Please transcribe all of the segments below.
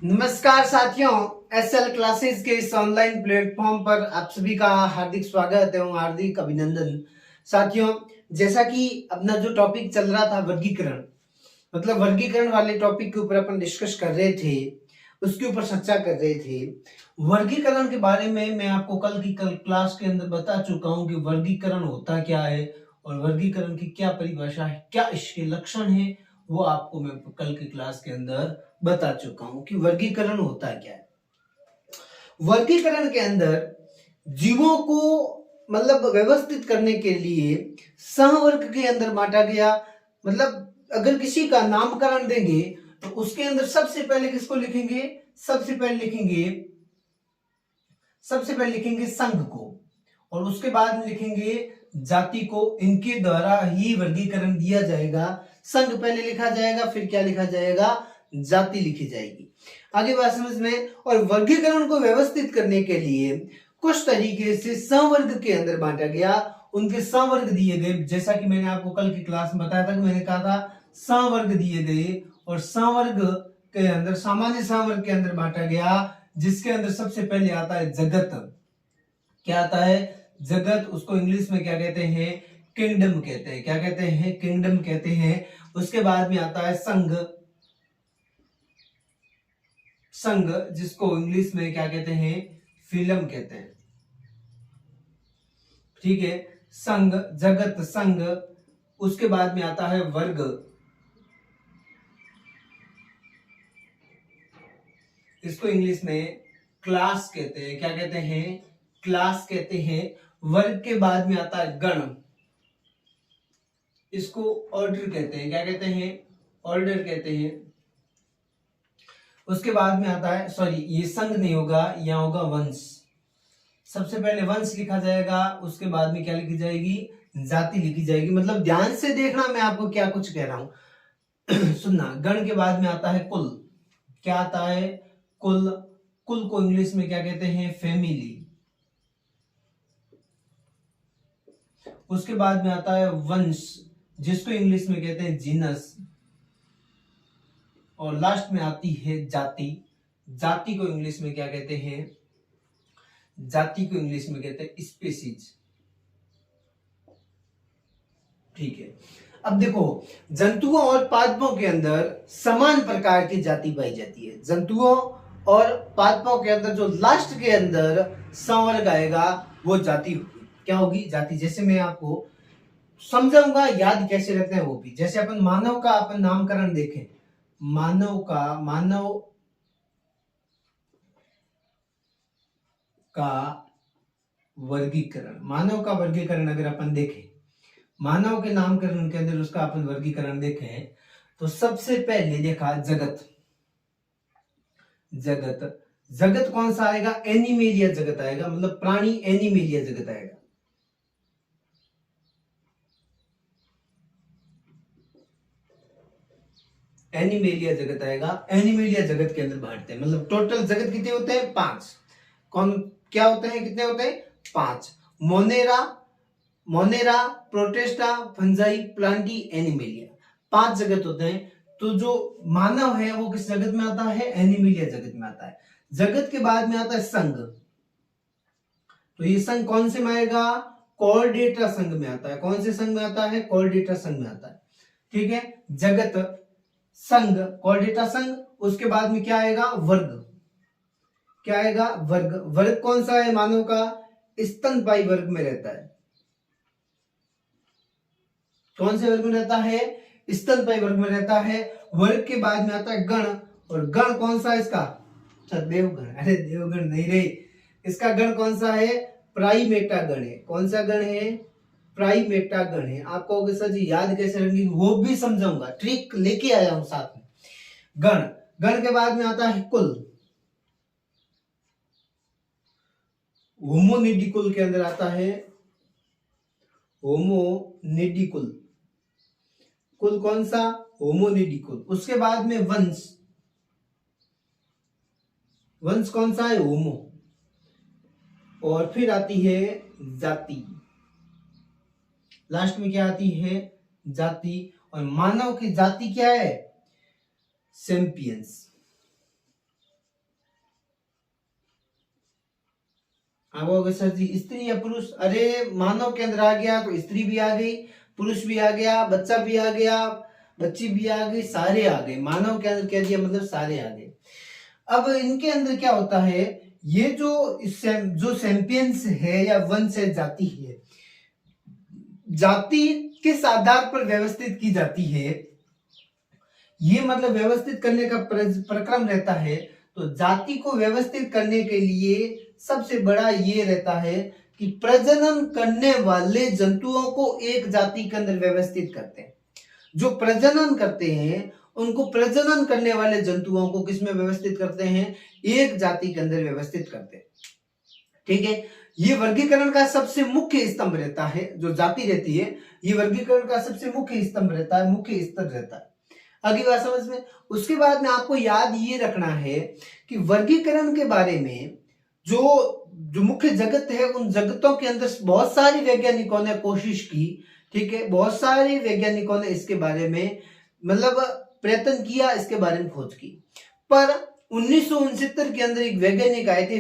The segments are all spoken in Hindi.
नमस्कार साथियों, एसएल क्लासेस के इस ऑनलाइन प्लेटफॉर्म पर आप सभी का हार्दिक स्वागत एवं हार्दिक अभिनंदन। साथियों, जैसा कि अपना जो टॉपिक चल रहा था वर्गीकरण, मतलब वर्गीकरण वाले टॉपिक के ऊपर अपन डिस्कस कर रहे थे, उसके ऊपर चर्चा कर रहे थे। वर्गीकरण के बारे में मैं आपको कल की क्लास के अंदर बता चुका हूं कि वर्गीकरण होता क्या है और वर्गीकरण की क्या परिभाषा है, क्या इसके लक्षण है, वो आपको मैं कल की क्लास के अंदर बता चुका हूं कि वर्गीकरण होता क्या है। वर्गीकरण के अंदर जीवों को मतलब व्यवस्थित करने के लिए सहवर्ग के अंदर बांटा गया। मतलब अगर किसी का नामकरण देंगे तो उसके अंदर सबसे पहले किसको लिखेंगे? सबसे पहले लिखेंगे संघ को, और उसके बाद में लिखेंगे जाति को। इनके द्वारा ही वर्गीकरण दिया जाएगा। संघ पहले लिखा जाएगा, फिर क्या लिखा जाएगा? जाति लिखी जाएगी। आगे बात समझ में। और वर्गीकरण को व्यवस्थित करने के लिए कुछ तरीके से संवर्ग के अंदर बांटा गया, उनके संवर्ग दिए गए। जैसा कि मैंने आपको कल की क्लास में बताया था कि मैंने कहा था संवर्ग दिए गए, और संवर्ग के अंदर सामान्य संवर्ग के अंदर बांटा गया, जिसके अंदर सबसे पहले आता है जगत। क्या आता है? जगत। उसको इंग्लिश में क्या कहते हैं? किंगडम कहते हैं। क्या कहते हैं? किंगडम कहते हैं। उसके बाद में आता है संघ। संघ, जिसको इंग्लिश में क्या कहते हैं? फिल्म कहते हैं। ठीक है, संघ, जगत, संघ। उसके बाद में आता है वर्ग। इसको इंग्लिश में क्लास कहते हैं। क्या कहते हैं? क्लास कहते हैं। वर्ग के बाद में आता है गण। इसको ऑर्डर कहते हैं। क्या कहते हैं? ऑर्डर कहते हैं। उसके बाद में आता है, सॉरी ये संघ नहीं होगा, यहां होगा वंश। सबसे पहले वंश लिखा जाएगा, उसके बाद में क्या लिखी जाएगी? जाति लिखी जाएगी। मतलब ध्यान से देखना मैं आपको क्या कुछ कह रहा हूं। सुनना। गण के बाद में आता है कुल। क्या आता है? कुल। कुल को इंग्लिश में क्या कहते हैं? फैमिली। उसके बाद में आता है वंश, जिसको इंग्लिश में कहते हैं जीनस। और लास्ट में आती है जाति। जाति को इंग्लिश में क्या कहते हैं? जाति को इंग्लिश में कहते हैं स्पीसीज। ठीक है, अब देखो, जंतुओं और पादपों के अंदर समान प्रकार की जाति पाई जाती है। जंतुओं और पादपों के अंदर जो लास्ट के अंदर संवर्ग आएगा वो जाति होगी। क्या होगी? जाति। जैसे मैं आपको समझाऊंगा, याद कैसे रखते हैं वो भी। जैसे अपन मानव का अपन नामकरण देखें, मानव का वर्गीकरण, मानव का वर्गीकरण अगर अपन देखें, मानव के नामकरण के अंदर उसका अपन वर्गीकरण देखें, तो सबसे पहले देखा जगत। जगत, जगत कौन सा आएगा? एनिमेलिया जगत आएगा, मतलब प्राणी एनिमेलिया जगत आएगा। एनिमेलिया जगत आएगा। एनिमेलिया जगत के अंदर बांटते हैं। मतलब टोटल जगत कितने होते हैं? 5। कौन क्या होते हैं? कितने होते हैं? 5। Monera, Monera, Protista, fungi, Plantae, animalia. 5 जगत होते हैं। तो जो मानव है वो किस जगत में आता है? एनिमेलिया जगत में आता है। जगत के बाद में आता है संघ। तो ये संघ कौन से में आएगा? कॉर्डेटा संघ में आता है। कौन से संघ में आता है? कॉर्डेटा संघ में आता है। ठीक है, जगत, संघ, कॉर्डेटा संघ। उसके बाद में क्या आएगा? वर्ग। क्या आएगा? वर्ग। वर्ग कौन सा है मानव का? स्तनपायी वर्ग में रहता है। कौन से वर्ग में रहता है? स्तनपायी वर्ग में रहता है। वर्ग के बाद में आता है गण। और गण कौन सा है इसका? अच्छा, देवगण। अरे देवगण नहीं रे, इसका गण कौन सा है? प्राइमेटा गण है। कौन सा गण है? प्राइमेटा गण है। आपको सर जी याद कैसे रखेंगे वो भी समझाऊंगा, ट्रिक लेके आया हूं साथ में। गण, गण के बाद में आता है कुल। होमोनिडिकुल के अंदर आता है होमोनिडिकुल। कुल कौन सा? होमोनिडिकुल। उसके बाद में वंश। वंश कौन सा है? होमो। और फिर आती है जाति। लास्ट में क्या आती है? जाति। और मानव की जाति क्या है? सेम्पियंस। हाँ वो सर जी, स्त्री या पुरुष, अरे मानव के अंदर आ गया तो स्त्री भी आ गई, पुरुष भी आ गया, बच्चा भी आ गया, बच्ची भी आ गई, सारे आ गए। मानव के अंदर कह दिया मतलब सारे आ गए। अब इनके अंदर क्या होता है, ये जो सैंपियंस है या वंश है, जाति है, जाति किस आधार पर व्यवस्थित की जाती है, ये मतलब व्यवस्थित करने का प्रक्रम रहता है। तो जाति को व्यवस्थित करने के लिए सबसे बड़ा ये रहता है कि प्रजनन करने वाले जंतुओं को एक जाति के अंदर व्यवस्थित करते हैं। जो प्रजनन करते हैं उनको प्रजनन करने वाले जंतुओं को किसमें व्यवस्थित करते हैं, एक जाति के अंदर व्यवस्थित करते हैं। ठीक है, ये वर्गीकरण का सबसे मुख्य स्तंभ रहता है, जो जाति रहती है ये वर्गीकरण का सबसे मुख्य स्तंभ रहता है, मुख्य स्तर रहता है। अगली बात समझ में। उसके बाद में आपको याद ये रखना है कि वर्गीकरण के बारे में जो मुख्य जगत है, उन जगतों के अंदर बहुत सारे वैज्ञानिकों ने कोशिश की। ठीक है, बहुत सारे वैज्ञानिकों ने इसके बारे में मतलब प्रयत्न किया, इसके बारे में खोज की। पर 1969 के अंदर एक वैज्ञानिक आए थे,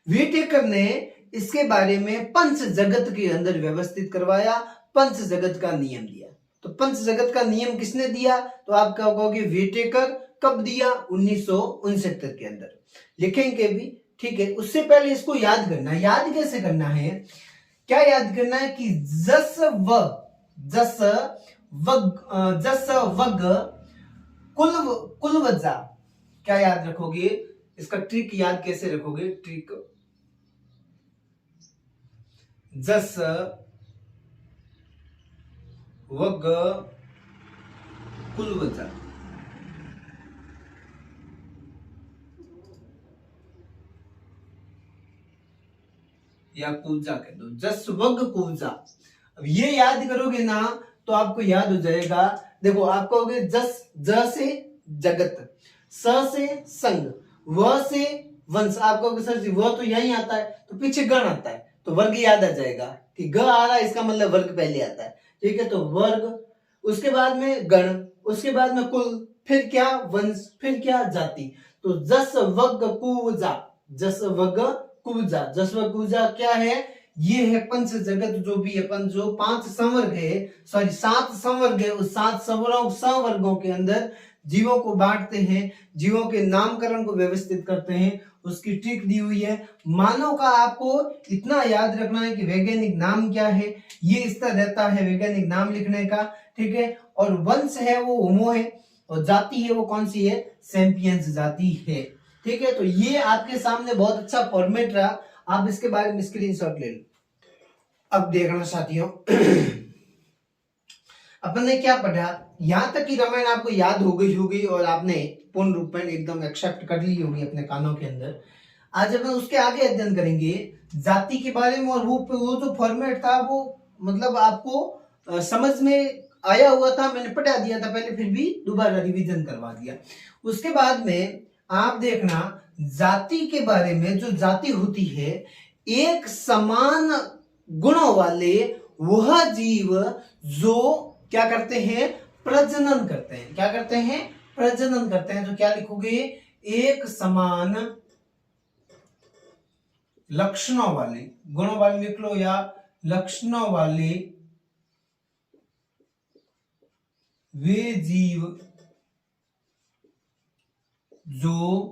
वीटेकर ने इसके बारे में पंच जगत के अंदर व्यवस्थित करवाया, पंच जगत का नियम दिया। तो पंच जगत का नियम किसने दिया, तो आप क्या कहोगे, वीटेकर। कब दिया, 1969 के अंदर। लिखेंगे भी, ठीक है। उससे पहले इसको याद करना है। याद कैसे करना है, क्या याद करना है कि जस वग कुलवजा, क्या याद रखोगे, इसका ट्रिक याद कैसे रखोगे, ट्रिक जस वग कुलवजा, या कुब्जा कह दो, जस वग कुब्जा। अब ये याद करोगे ना तो आपको याद हो जाएगा। देखो आप कहोगे जस, ज से जगत, स से संग, व से वंश। आप कहोगे सर जी वह तो यही आता है, तो पीछे गण आता है, तो वर्ग याद आ जाएगा कि ग आ रहा है, इसका मतलब वर्ग पहले आता है। ठीक है, तो वर्ग, उसके बाद में गण, उसके बाद में कुल, फिर क्या वंश, फिर क्या जाति। तो जस वग कुब्जा, जस वग कुब्जा, जस वग कुब्जा क्या है, ये है पंच जगत, जो भी अपन जो 5 संवर्ग है, सॉरी 7 संवर्ग है, उस 7 संवर्गों के अंदर जीवों को बांटते हैं, जीवों के नामकरण को व्यवस्थित करते हैं। उसकी ट्रिक दी हुई है। मानव का आपको इतना याद रखना है कि वैज्ञानिक नाम क्या है, ये स्तर रहता है वैज्ञानिक नाम लिखने का। ठीक है, और वंश है वो होमो है, और जाति है वो कौन सी है, सैंपियंस जाति है। ठीक है, तो ये आपके सामने बहुत अच्छा फॉर्मेट रहा, आप इसके बारे में स्क्रीनशॉट ले लो। अब देखना साथियों, अपन ने क्या पढ़ा, यहां तक कि रामायण आपको याद हो गई होगी और आपने पूर्ण रूप में एकदम एक्सेप्ट कर ली होगी अपने कानों के अंदर। आज अपन उसके आगे अध्ययन करेंगे जाति के बारे में, और वो जो फॉर्मेट था वो मतलब आपको समझ में आया हुआ था, मैंने पढ़ा दिया था पहले, फिर भी दोबारा रिवीजन करवा दिया। उसके बाद में आप देखना जाति के बारे में, जो जाति होती है, एक समान गुणों वाले वह जीव जो क्या करते हैं, प्रजनन करते हैं। क्या करते हैं, प्रजनन करते हैं। तो क्या लिखोगे, एक समान लक्षणों वाले, गुणों वाले लिख लो, या लक्षणों वाले वे जीव जो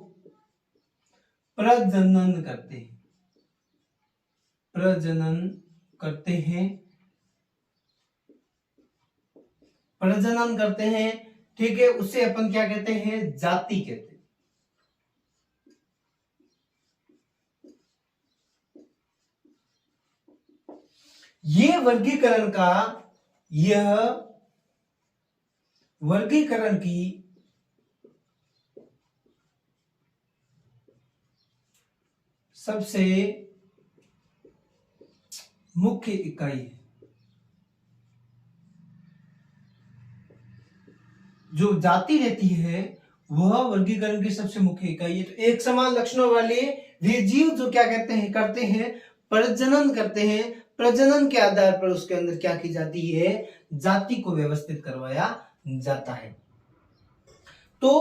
प्रजनन करते हैं, प्रजनन करते हैं, प्रजनन करते हैं। ठीक है, उसे अपन क्या कहते हैं, जाति कहते हैं। ये वर्गीकरण की सबसे मुख्य इकाई है। जो जाति रहती है वह वर्गीकरण की सबसे मुख्य इकाई है। तो एक समान लक्षणों वाले वे जीव जो क्या कहते हैं, करते हैं, प्रजनन करते हैं। प्रजनन के आधार पर उसके अंदर क्या की जाती है, जाति को व्यवस्थित करवाया जाता है। तो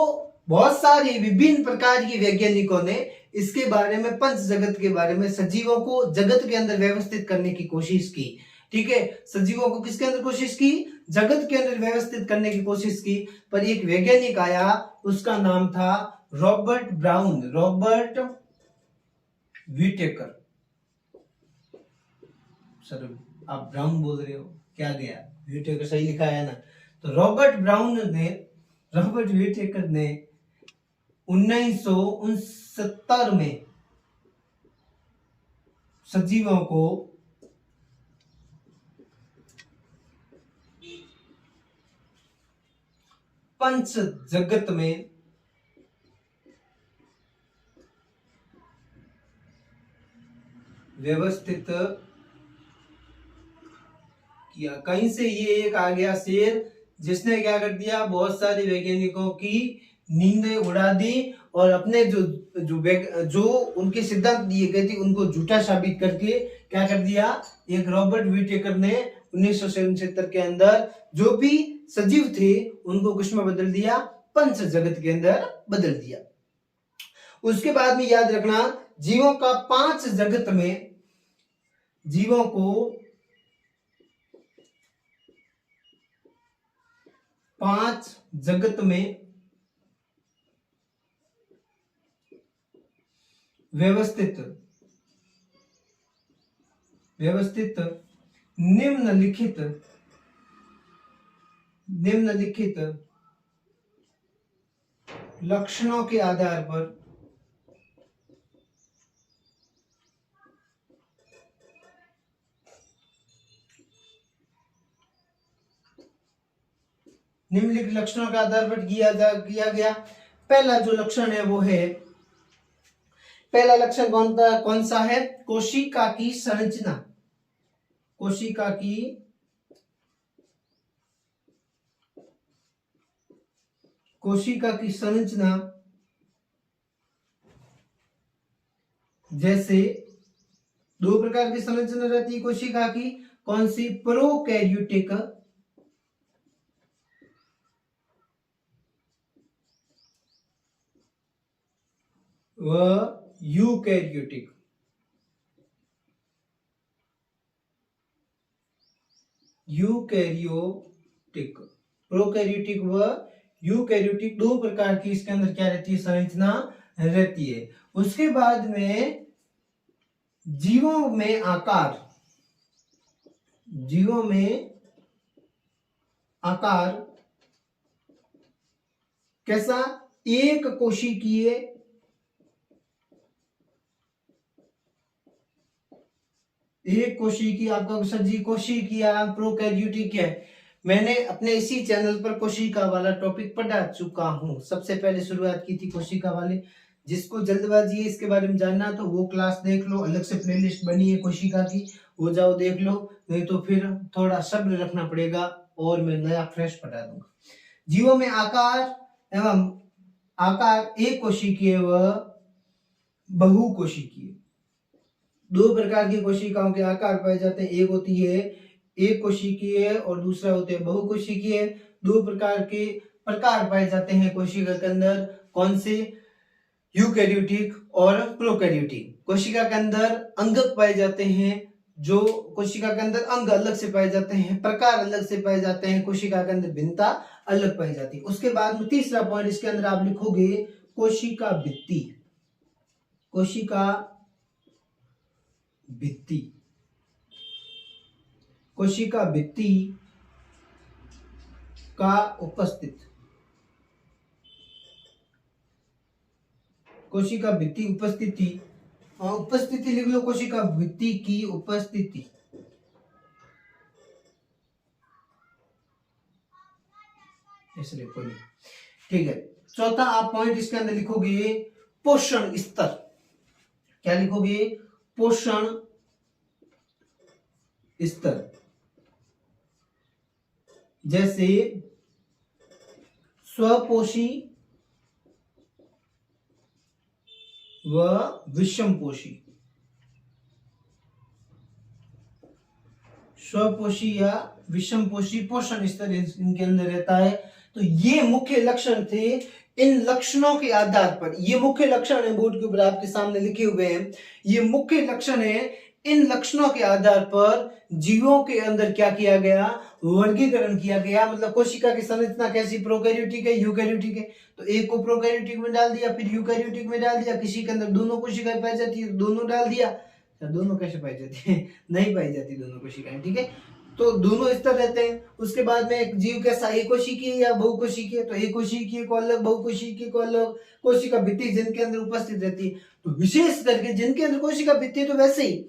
बहुत सारे विभिन्न प्रकार के वैज्ञानिकों ने इसके बारे में, पंच जगत के बारे में, सजीवों को जगत के अंदर व्यवस्थित करने की कोशिश की। ठीक है, सजीवों को किसके अंदर कोशिश की? जगत के अंदर व्यवस्थित करने की कोशिश की। पर एक वैज्ञानिक आया, उसका नाम था Robert Brown, Robert Whitaker. Sir आप ब्राउन बोल रहे हो, क्या गया? विटेकर सही लिखा है ना? तो रॉबर्ट विटेकर ने 1969 में सजीवों को पंच जगत में व्यवस्थित किया। कहीं से ये एक आ गया शेर, जिसने क्या कर दिया, बहुत सारे वैज्ञानिकों की नींदें उड़ा दी और अपने जो उनके सिद्धांत दिए गए थे उनको झूठा साबित करके क्या कर दिया, एक रॉबर्ट विटेकर ने 1967 के अंदर जो भी सजीव थे उनको किसमें बदल दिया? पंच जगत के अंदर बदल दिया। उसके बाद में याद रखना, जीवों का 5 जगत में, जीवों को 5 जगत में व्यवस्थित निम्नलिखित लक्षणों के आधार पर निम्नलिखित लक्षणों के आधार पर किया गया। पहला जो लक्षण है वो है, पहला लक्षण कौन सा है? कोशिका की संरचना। कोशिका की संरचना जैसे 2 प्रकार की संरचना रहती है कोशिका की। कौन सी? प्रोकैरियोटिक व यूकैरियोटिक। प्रोकैरियोटिक व यूकैरियोटिक 2 प्रकार की इसके अंदर क्या रहती है? संरचना रहती है। उसके बाद में जीवों में आकार कैसा? एक कोशिकीय आपका सजीव कोशिकीय प्रोकैरियोटिक है। मैंने अपने इसी चैनल पर कोशिका वाला टॉपिक पढ़ा चुका हूं। सबसे पहले शुरुआत की थी कोशिका वाले। जिसको जल्दबाजी है इसके बारे में जानना तो वो क्लास देख लो, अलग से प्लेलिस्ट बनी है कोशिका की, वो जाओ देख लो, नहीं तो फिर थोड़ा सब्र रखना पड़ेगा और मैं नया फ्रेश पढ़ा दूंगा। जीवों में आकार एक कोशिकीय व बहुकोशिकीय, 2 प्रकार की कोशिकाओं के आकार पाए जाते हैं। एक होती है एक कोशिकीय और दूसरा होते हैं बहुकोशिकीय। 2 प्रकार के प्रकार पाए जाते हैं कोशिका के अंदर। कौन से? यूकैरियोटिक और प्रोकैरियोटिक। कोशिका के अंदर अंगक पाए जाते हैं, जो कोशिका के अंदर अंग अलग से पाए जाते हैं, प्रकार अलग से पाए जाते हैं, कोशिका के अंदर भिन्नता अलग पाई जाती है। उसके बाद में तीसरा पॉइंट इसके अंदर आप लिखोगे कोशिका भित्ति। कोशिका भित्ति का उपस्थिति लिख लो। कोशिका भित्ति की उपस्थिति ऐसे लिखो। ठीक है, चौथा आप पॉइंट इसके अंदर लिखोगे पोषण स्तर। क्या लिखोगे? पोषण स्तर। जैसे स्वपोषी व विषमपोषी। स्वपोषी या विषमपोषी पोषण स्तर इनके अंदर रहता है। तो ये मुख्य लक्षण थे इन लक्षणों के आधार पर, ये मुख्य लक्षण है, बोर्ड के ऊपर आपके सामने लिखे हुए हैं, ये मुख्य लक्षण है। इन लक्षणों के आधार पर जीवों के अंदर क्या किया गया, वर्गीकरण किया गया। मतलब कोशिका की संरचना कैसी, प्रोकैरियोटिक है, यूकैरियोटिक है, तो एक को प्रोकैरियोटिक में डाल दिया, फिर यूकैरियोटिक में डाल दिया। किसी के अंदर दोनों कोशिकाएं पाई जाती है, दोनों डाल दिया। दोनों कैसे पाई जाती है? नहीं पाई जाती दोनों कोशिकाएं, ठीक है। तो दोनों स्तर रहते हैं। उसके बाद में एक जीव कैसा, एक कोशिकीय या बहुकोशिकीय, तो एक कोशिकीय को अलग, बहुकोशिकीय को अलग, कोशिका भित्ति जिनके अंदर उपस्थित रहती है। तो विशेष करके जिनके अंदर कोशिका भित्ति है, तो वैसे ही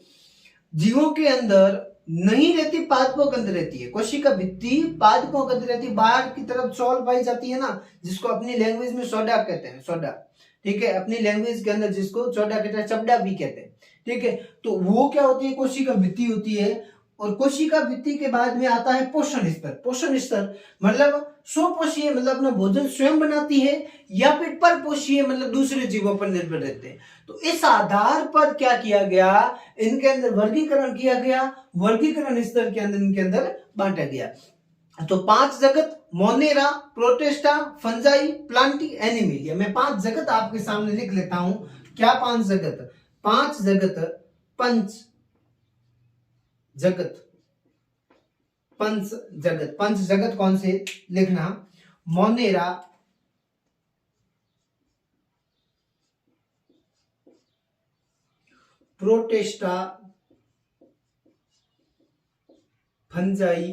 जीवों के अंदर नहीं रहती, पादपों के अंदर रहती है। कोशिका भित्ति पादपों के अंदर रहती है, बाहर की तरफ सॉल पाई जाती है ना, जिसको अपनी लैंग्वेज में सोडा कहते हैं, सोडा, ठीक है। अपनी लैंग्वेज के अंदर जिसको सोडा कहते हैं, चपड़ा भी कहते हैं, ठीक है। तो वो क्या होती है, कोशिका भित्ति होती है। और कोशिका भित्ति के बाद में आता है पोषण स्तर। पोषण स्तर मतलब स्वपोषीय, मतलब अपना भोजन स्वयं बनाती है, या फिर परपोषीय, मतलब दूसरे जीवों पर निर्भर रहते हैं। तो इस आधार पर क्या किया गया, इनके अंदर वर्गीकरण किया गया। वर्गीकरण स्तर के अंदर इनके अंदर बांटा गया। तो 5 जगत, Monera, Protista, fungi, Plantae, animalia. मैं 5 जगत आपके सामने लिख लेता हूं। क्या 5 जगत? 5 जगत, पंच जगत, पंच जगत। पंच जगत कौन से लिखना? Monera, Protista, fungi,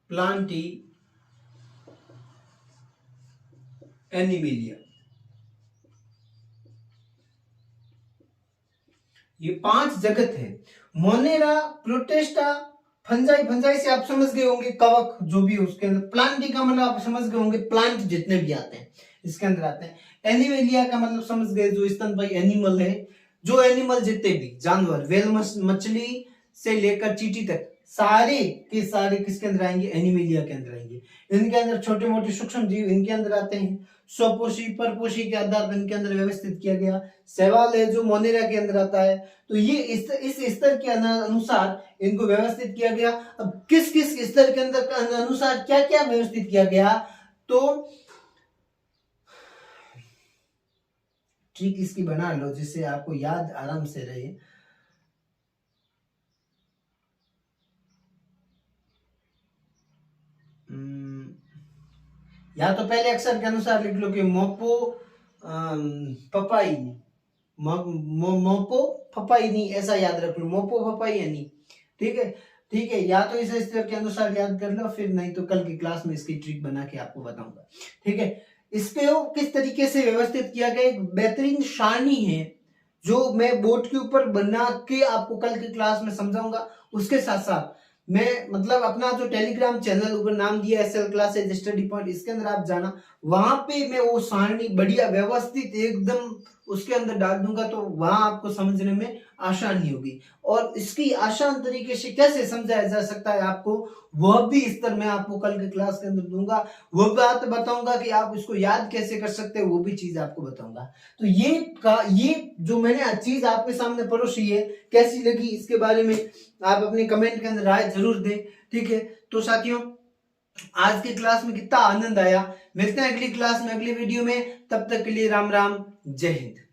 Plantae, animalia. ये 5 जगत है। मोनेरा, प्रोटेस्टा, फंजाई, फंजाई से आप समझ गए होंगे कवक जो भी उसके अंदर। प्लांटी का मतलब आप समझ गए होंगे प्लांट जितने भी आते हैं इसके अंदर आते हैं। एनिमेलिया का मतलब समझ गए, जो स्तनपायी एनिमल है, जो एनिमल जितने भी जानवर, वेल मछली से लेकर चींटी तक, सारे के सारे किसके अंदर आएंगे? एनिमेलिया के अंदर आएंगे। इनके अंदर छोटे मोटे सूक्ष्म जीव इनके अंदर आते हैं। स्वपोषी परपोषी के आधार पर इनके अंदर व्यवस्थित किया गया। शैवाल है जो मोनेरा के अंदर आता है। तो ये इस स्तर के अनुसार इनको व्यवस्थित किया गया। अब किस किस स्तर के अंदर अनुसार क्या क्या व्यवस्थित किया गया, तो ट्रिक इसकी बना लो जिससे आपको याद आराम से रहे। या तो पहले अक्षर के अनुसार लिख लो कि मोपो पपाई, मोपो फपाई, ऐसा याद रख लो, मोपो फपाई नहीं, ठीक है, ठीक है। या तो इस स्तर के अनुसार याद कर लो, फिर नहीं तो कल की क्लास में इसकी ट्रिक बना के आपको बताऊंगा, ठीक है। इसको किस तरीके से व्यवस्थित किया गया, एक बेहतरीन सारणी है जो मैं बोर्ड के ऊपर बना के आपको कल की क्लास में समझाऊंगा। उसके साथ साथ मैं मतलब अपना जो टेलीग्राम चैनल ऊपर नाम दिया SL क्लासेज स्टडी पॉइंट, इसके अंदर आप जाना, वहां पे मैं वो सारणी बढ़िया व्यवस्थित एकदम उसके अंदर डाल दूंगा, तो वहां आपको समझने में आसानी होगी। और इसकी आसान तरीके से कैसे समझाया जा सकता है आपको, वह भी स्तर मैं आपको कल के क्लास के अंदर दूंगा। वह बात बताऊंगा कि आप इसको याद कैसे कर सकते हैं, वो भी चीज आपको बताऊंगा। तो ये जो मैंने चीज आपके सामने परोसी है, कैसी लगी इसके बारे में आप अपने कमेंट के अंदर राय जरूर दें, ठीक है। तो साथियों, आज की क्लास में कितना आनंद आया। मिलते हैं अगली क्लास में, अगली वीडियो में। तब तक के लिए राम राम, जय हिंद।